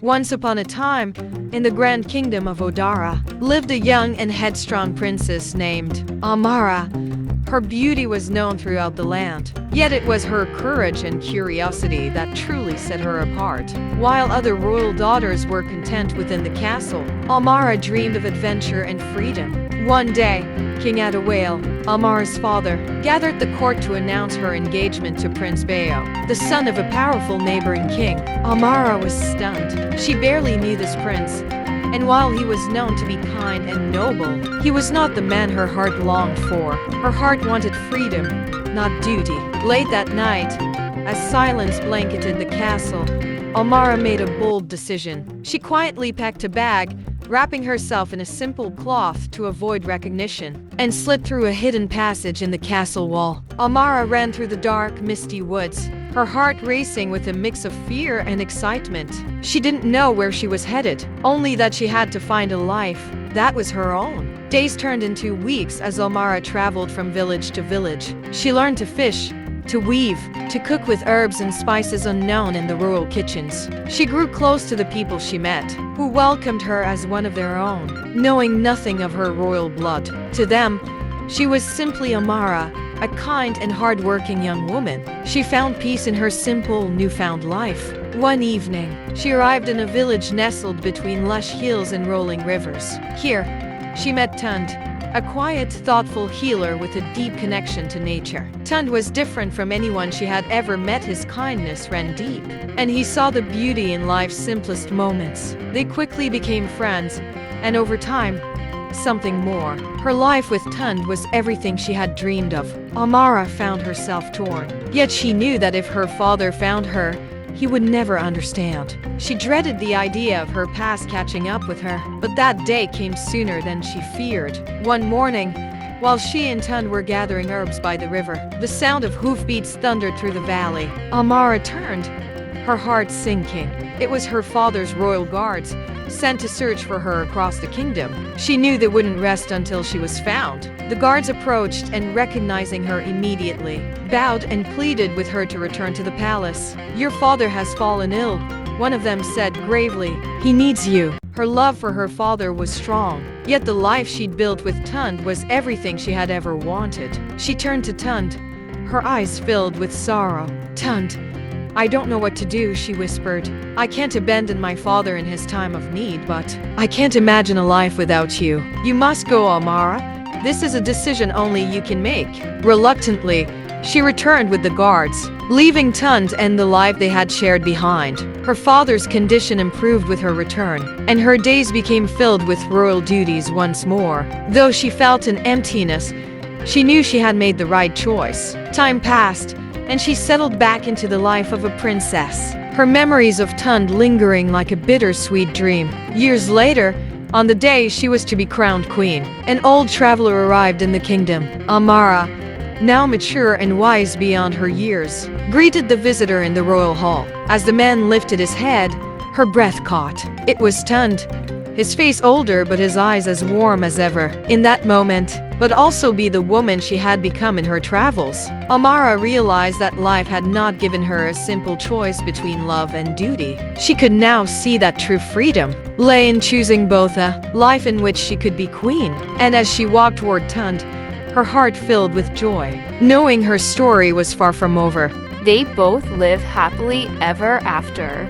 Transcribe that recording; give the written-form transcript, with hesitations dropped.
Once upon a time, in the grand kingdom of Odara, lived a young and headstrong princess named Amara. Her beauty was known throughout the land, yet it was her courage and curiosity that truly set her apart. While other royal daughters were content within the castle, Amara dreamed of adventure and freedom. One day, King Adawale, Amara's father, gathered the court to announce her engagement to Prince Bayo, the son of a powerful neighboring king. Amara was stunned. She barely knew this prince, and while he was known to be kind and noble, he was not the man her heart longed for. Her heart wanted freedom, not duty. Late that night, as silence blanketed the castle, Amara made a bold decision. She quietly packed a bag, wrapping herself in a simple cloth to avoid recognition, and slid through a hidden passage in the castle wall. Amara ran through the dark, misty woods, her heart racing with a mix of fear and excitement. She didn't know where she was headed, only that she had to find a life that was her own. Days turned into weeks as Amara traveled from village to village. She learned to fish, to weave, to cook with herbs and spices unknown in the rural kitchens. She grew close to the people she met, who welcomed her as one of their own, knowing nothing of her royal blood. To them, she was simply Amara, a kind and hard-working young woman. She found peace in her simple, newfound life. One evening, she arrived in a village nestled between lush hills and rolling rivers. Here, she met Thund, a quiet, thoughtful healer with a deep connection to nature. Thund was different from anyone she had ever met. His kindness ran deep, and he saw the beauty in life's simplest moments. They quickly became friends, and over time, something more. Her life with Thund was everything she had dreamed of. Amara found herself torn, yet she knew that if her father found her, he would never understand. She dreaded the idea of her past catching up with her, but that day came sooner than she feared. One morning, while she and Thund were gathering herbs by the river, the sound of hoofbeats thundered through the valley. Amara turned, her heart sinking. It was her father's royal guards, sent to search for her across the kingdom. She knew they wouldn't rest until she was found. The guards approached and, recognizing her immediately, bowed and pleaded with her to return to the palace. "Your father has fallen ill," one of them said gravely. "He needs you." Her love for her father was strong, yet the life she'd built with Thund was everything she had ever wanted. She turned to Thund, her eyes filled with sorrow. "Thund, I don't know what to do," she whispered. "I can't abandon my father in his time of need, but I can't imagine a life without you. You must go, Amara. This is a decision only you can make." Reluctantly, she returned with the guards, leaving Thund and the life they had shared behind. Her father's condition improved with her return, and her days became filled with royal duties once more. Though she felt an emptiness, she knew she had made the right choice. Time passed, and she settled back into the life of a princess, her memories of Thund lingering like a bittersweet dream. Years later, on the day she was to be crowned queen, an old traveler arrived in the kingdom. Amara, now mature and wise beyond her years, greeted the visitor in the royal hall. As the man lifted his head, her breath caught. It was Thund, his face older but his eyes as warm as ever. In that moment, but also be the woman she had become in her travels, Amara realized that life had not given her a simple choice between love and duty. She could now see that true freedom lay in choosing both a life in which she could be queen, and as she walked toward Thund, her heart filled with joy, knowing her story was far from over. They both live happily ever after.